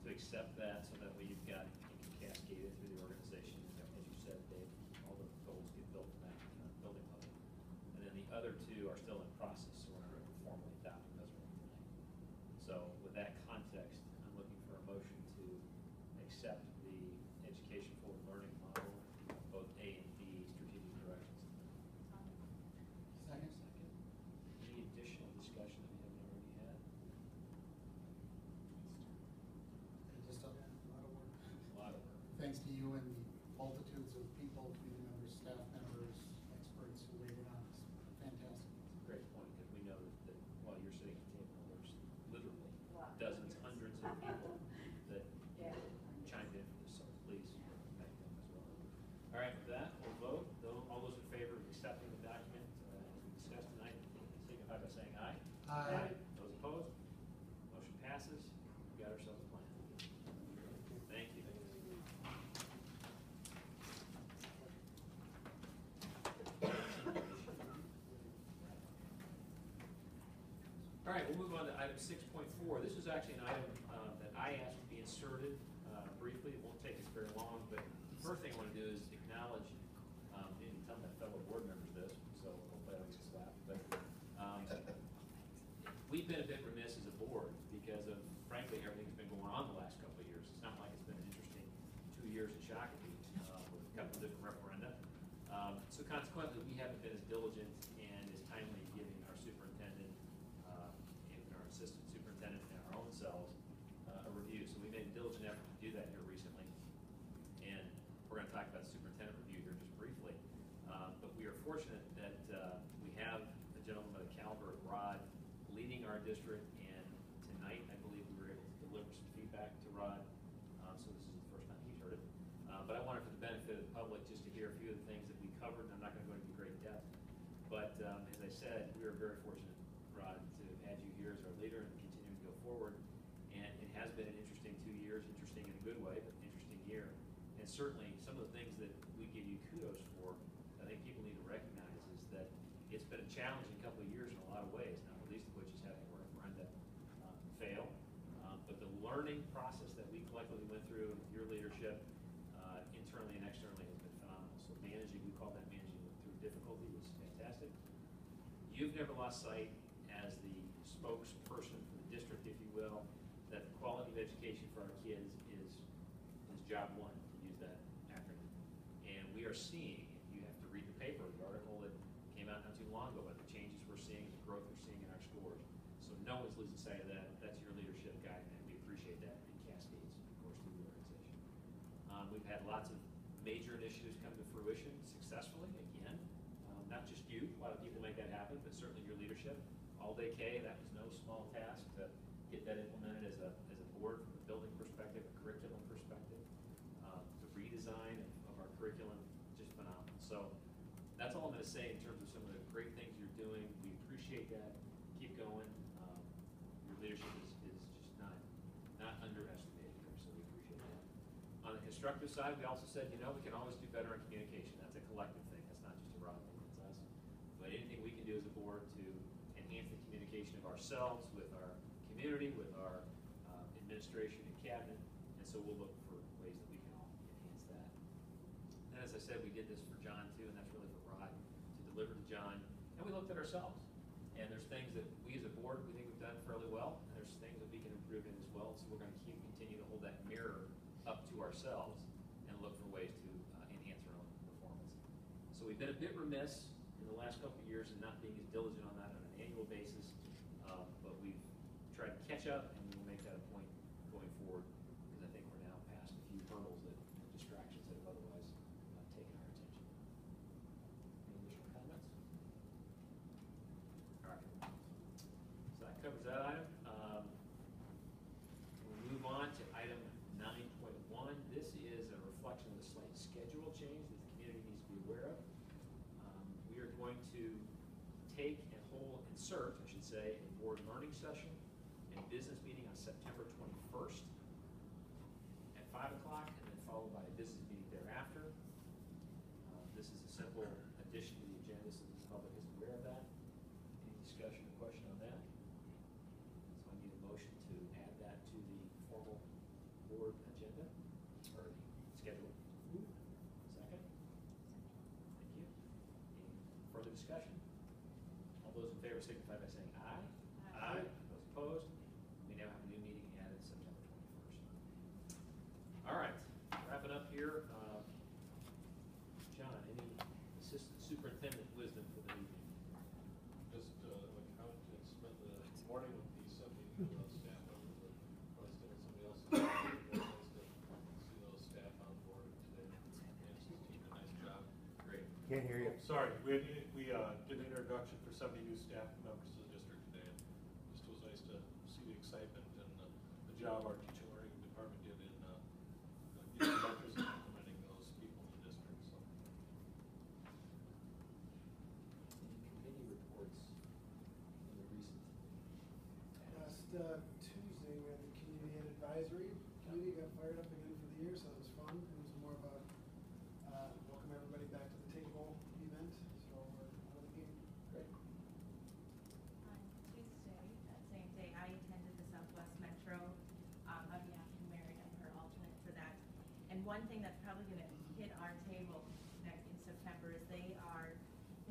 to accept that, so that way you've got, you can cascade it through the organization. As you said, Dave, all the goals get built in that building level. And then the other 2 are still in process, so we're not ready to formally adopt them as we're tonight. So with that context, I'm looking for a motion to accept the education forward learning model, both A and B strategic directions. Second? Any additional discussion that we haven't already had? Just a lot of work. A lot of work. Thanks to you and the multitudes of people, community members, staff members, experts who weighed in on this. Fantastic. It's a great point, because we know that while you're sitting at the table, there's literally dozens, hundreds of people that chimed in for this, so please thank them as well. All right, with that, we'll vote. All those in favor of accepting the document as we discussed tonight, signify by saying aye. Aye. Those opposed? Motion passes. We got ourselves a plan. Thank you. All right, we'll move on to item 6.4. This is actually an item that I asked to be inserted briefly. It won't take us very long, but the first thing I want to do is acknowledge, didn't tell my fellow board members this, so hopefully I don't get slapped, but we've been a bit remiss as a board because of, frankly, everything that's been going on the last couple of years. It's not like it's been an interesting 2 years at Shakopee with a couple of different referenda. So consequently, we haven't been as diligent and as timely giving our superintendent, and our assistant superintendent, and our own selves a review. So we made a diligent effort to do that here recently. And we're going to talk about But I wanted for the benefit of the public just to hear a few of the things that we covered, and I'm not gonna go into great depth. But as I said, we are very fortunate, Rod, to have had you here as our leader and continue to go forward. And it has been an interesting 2 years, interesting in a good way, but interesting year. And certainly, some of the things that we give you kudos for, I think people need to recognize is that it's been a challenging couple of years in a lot of ways, not the least of which is having a referenda fail. But the learning process that we collectively went through with your leadership, internally and externally, has been phenomenal. So managing, we call that managing through difficulty, was fantastic. You've never lost sight as the spokesperson for the district, if you will, that the quality of education for our kids is job one, to use that acronym. And we are seeing, you have to read the paper, the article that came out not too long ago about the changes we're seeing, the growth we're seeing in our scores. So no one's losing sight of that. That's your leadership guiding that. We appreciate that. It cascades, of course, through the organization. We've had lots of major initiatives come to fruition successfully, again. Not just you, a lot of people make that happen, but certainly your leadership. All-day K, that was no small task to get that implemented as a board from a building perspective, a curriculum perspective. The redesign of our curriculum, just phenomenal. So that's all I'm gonna say in terms of some of the great things you're doing. We appreciate that. Keep going. Your leadership is just not underestimated here, so we appreciate that. On the constructive side, we also said, we can always do better in communication. That's a collective thing. That's not just a Rod thing, it's us. But anything we can do as a board to enhance the communication of ourselves with our community, with our administration and cabinet, and so we'll look for ways that we can all enhance that. And as I said, we did this for John too, and that's really for Rod to deliver to John. And we looked at ourselves. And there's things that we as a board, we think we've done fairly well, and there's things that we can improve in as well. So we're going to continue to hold that mirror up to ourselves and look for ways to enhance our own performance. So we've been a bit remiss in the last couple of years in not being as diligent on that on an annual basis, but we've tried to catch up, and we'll make that a point going forward, because I think we're now past a few hurdles that distractions that have otherwise taken our attention. Any additional comments? All right. So that covers that item. We'll move on to item 9.1. This is a reflection of the slight schedule change that the community needs to be aware of. We are going to insert, I should say, a board learning session and business meeting on September 21st at 5 o'clock, and then followed by a business meeting thereafter. This is a simple addition to the agenda so the public is aware of that. Any discussion or question on that? So I need a motion to add that to the formal board agenda, or the schedule. Second? Thank you. Any further discussion? All those in favor signify by saying aye. Aye. Those opposed? We now have a new meeting added September 21st. All right, wrapping up here. John, any assistant superintendent wisdom for the evening? Just, like how to spend the morning with the subcommittee staff members, or instead of somebody else. It's nice to see those staff on board today. Nancy's team did a nice job. Great. Can't hear you. Sorry, we did an introduction for 70 new staff members to the district today. Just was nice to see the excitement and the job our teaching learning department did in getting mentors and implementing those people in the district. So. Any committee reports in the recent? Last Tuesday, we had the community ed advisory committee got fired up again for the year, so it was fun. It was more of a welcome everybody back to the table event, so we're out of the game. Great. On Tuesday, that same day, I attended the Southwest Metro on behalf of Mary. I'm her alternate for that. And one thing that's probably going to hit our table next in September is they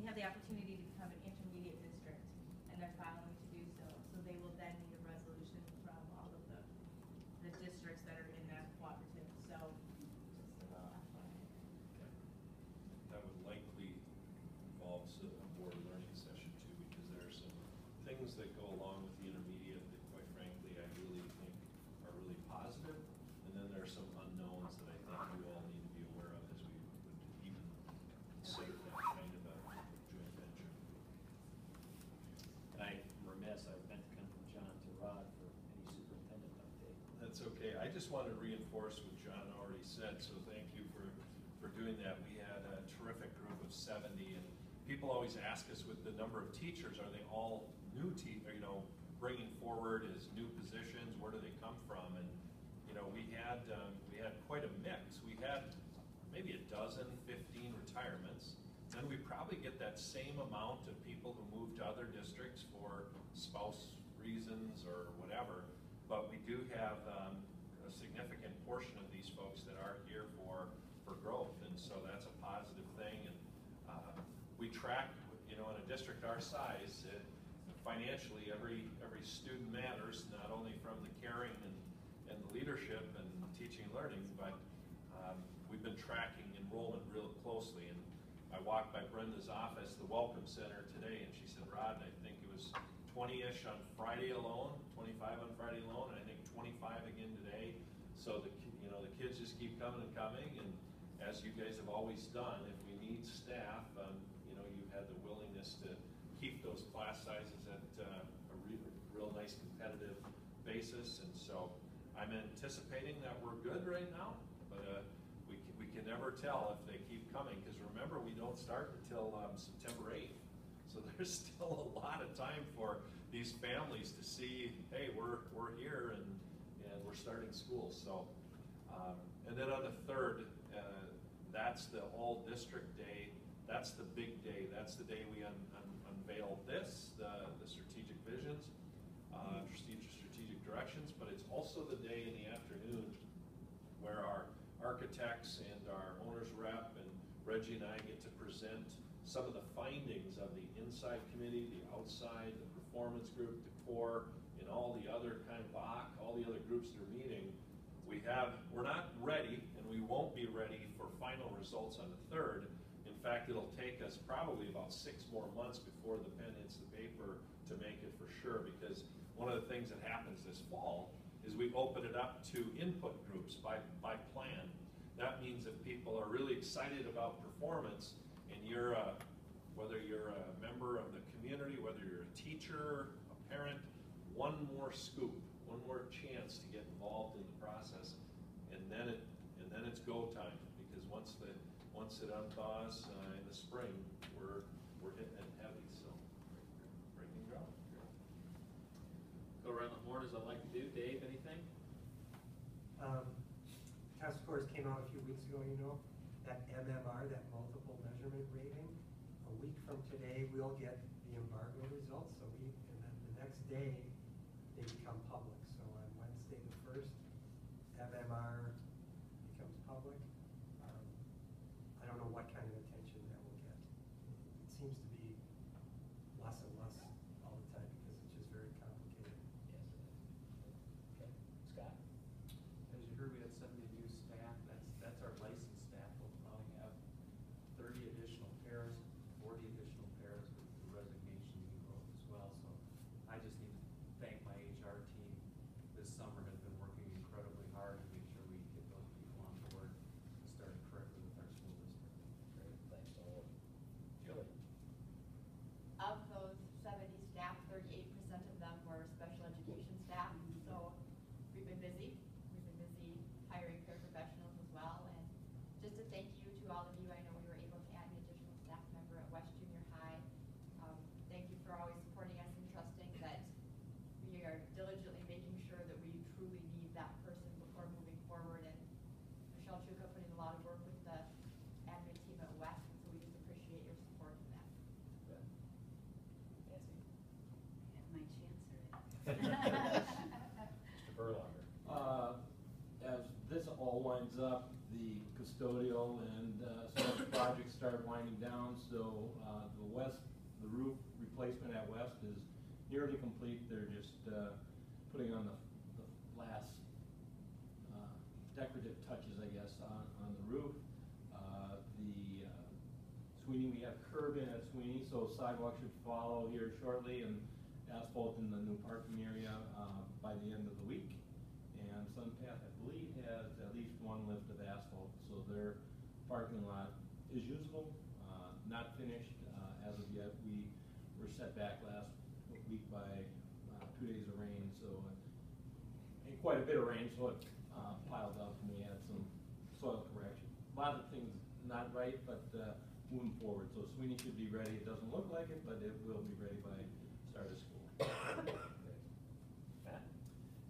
have the opportunity to become an intermediate district, and they're filing to do so. So they will then need a resolution from all of the districts that are in that cooperative okay. I just want to reinforce what John already said, so thank you for doing that. We had a terrific group of 70, and people always ask us with the number of teachers, are they all new bringing forward as new positions? Where do they come from? And we had quite a mix. We had maybe a dozen, 15 retirements. Then we probably get that same amount of people who move to other districts for spouse reasons or whatever. But we do have a significant portion of these folks that are here for growth, and so that's a positive thing. And we track, in a district our size, financially, every student matters, not only from the caring and the leadership and teaching and learning, but we've been tracking enrollment real closely. And I walked by Brenda's office, the Welcome Center today, and she said, Rod, I think it was 20-ish on Friday alone, 25 on Friday alone, and I think 25 again today. So the kids just keep coming and coming, and as you guys have always done, if we need staff, you've had the willingness to keep those class sizes at a real nice competitive basis, and so I'm anticipating that we're good right now, but we can never tell if they keep coming, because remember, we don't start until September 8th, so there's still a lot of time for these families to see, hey, we're here and we're starting school. So, and then on the 3rd, that's the all-district day. That's the big day. That's the day we unveil the strategic visions, strategic directions, but it's also the day in the afternoon where our architects and our owner's rep and Reggie and I get to present some of the findings of the inside committee, the outside, the performance group, the core, and all the other kind of BOC, all the other groups that are meeting. We're not ready, and we won't be ready for final results on the 3rd. In fact, it'll take us probably about 6 more months before the pen hits the paper to make it for sure, because one of the things that happens this fall is we open it up to input groups by plan. That means if people are really excited about performance, and whether you're a member of the community, whether you're a teacher, a parent, one more scoop, one more chance to get involved in the process, and then it's go time, because once it unthaws in the spring, we're hitting it heavy. So breaking ground. Go around the horn as I like to do. Dave, anything? Test scores came out a few weeks ago, that MMR, that multiple measurement rating. A week from today, we'll get the embargo results, and then the next day, they become public. So on Wednesday the 1st, MMR becomes public. I don't know what kind of attention that will get. It seems to be less and less all the time, because it's just very complicated. Yes, it is. Okay. Scott? As you heard, we had 70 new staff. That's our licensed staff. We'll probably have 30 additional pairs, 40 additional pairs with the resignation and growth as well. So I just need to thank my HR team. This summer has been working incredibly hard to make sure we get those people on board and start correctly with our school district. Great. Thanks to all of you. Julie? Of those 70 staff, 38% of them were special education staff, so we've been busy. We've been busy hiring paraprofessionals as well, and just a thank you to all of you. I know we were able to add an additional staff member at West Junior High. Thank you for always supporting us and trusting that we are diligently making sure that we truly need that person before moving forward. And Michelle Chuka put in a lot of work with the admin team at West, and so we just appreciate your support in that. Good. Nancy? I had my chance already. Mr. Berlacher? As this all winds up, the custodial and some of the projects start winding down, so the roof replacement at West is nearly complete. They're just putting on the last decorative touches, I guess, on the roof. The Sweeney, we have curb in at Sweeney, so sidewalk should follow here shortly, and asphalt in the new parking area by the end of the week. And Sunpath, I believe, has at least one lift of asphalt, so their parking lot is usable, not finished as of yet. We were set back last week by 2 days of rain, so ain't quite a bit of rain, so it piled up and we had some soil correction. A lot of things not right, but moving forward. So Sweeney should be ready. It doesn't look like it, but it will be ready by start of school. Matt?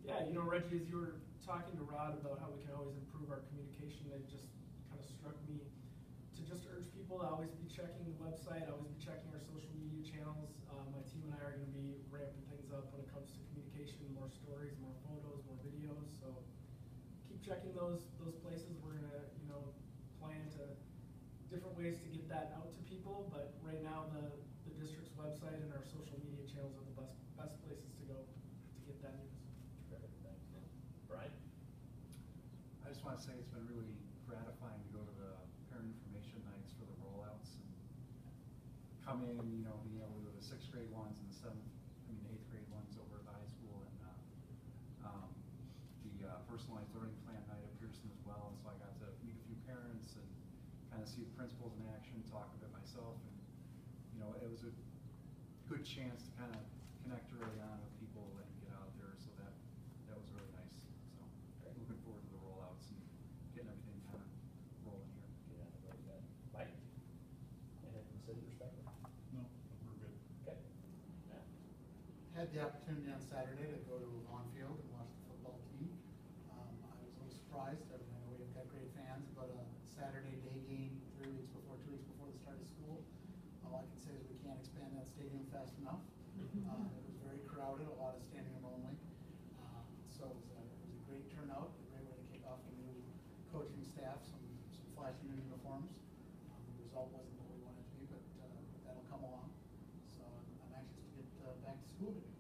Yeah, you know, Reggie, as you were talking to Rod about how we can always improve our communication, it just kind of struck me to just urge people to always be checking the website, always be checking our social media channels. My team and I are going to be ramping things up when it comes to communication, more stories, more photos, more videos. So keep checking those places. We're going to, you know, plan to different ways to get that out to people. But right now, the district's website and our social media channels are the best places to go to get that news. Terrific, thanks. Brian? I just want to say it's been really gratifying to go to the parent information nights for the rollouts and come in, you know, being able to go to the 6th grade ones and the 8th grade ones over at the high school, and the personalized learning plan night at Pearson as well. And so I got to meet a few parents and kind of see the principals in action, talk a bit myself, and you know, it was a good chance to kind of connect early on with people and get out there. So that was really nice. So looking forward to the rollouts and getting everything kind of rolling here. Get out of the road, good. Mike? Anything from the city perspective? No, we're good. Okay. Matt? Had the opportunity on Saturday to go to Longfield and watch the football team. I was a little surprised. I mean, I know we've got great fans, but a Saturday day game 2 weeks before the start of school. All I can say is we can't expand that stadium fast enough. It was very crowded, a lot of standing room only. So it was a great turnout, a great way to kick off the new coaching staff, some flashy new uniforms. The result wasn't what we wanted it to be, but that'll come along. So I'm anxious to get back to school again.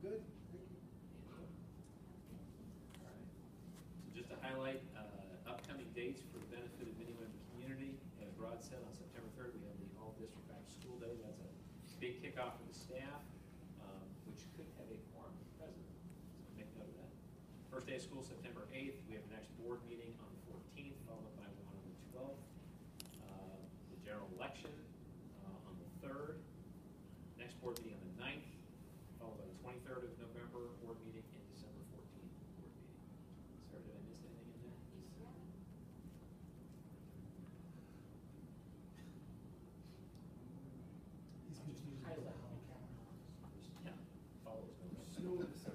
Good, thank you. All right. So just to highlight upcoming dates for the benefit of anyone in the community, as Rod said, on September 3rd, we have the all-district back-to-school day. That's a big kickoff for the staff, which could have a quorum of the president. So make note of that. First day of school, September 8th. We have the next board meeting on the 14th, followed by one on the 12th. The general election on the 3rd. Next board meeting on the 9th, followed by the 23rd of November board meeting and December 14th board meeting. Sarah, did I miss anything in there? He's confused. I love how the camera works. Yeah, follows. Snooze.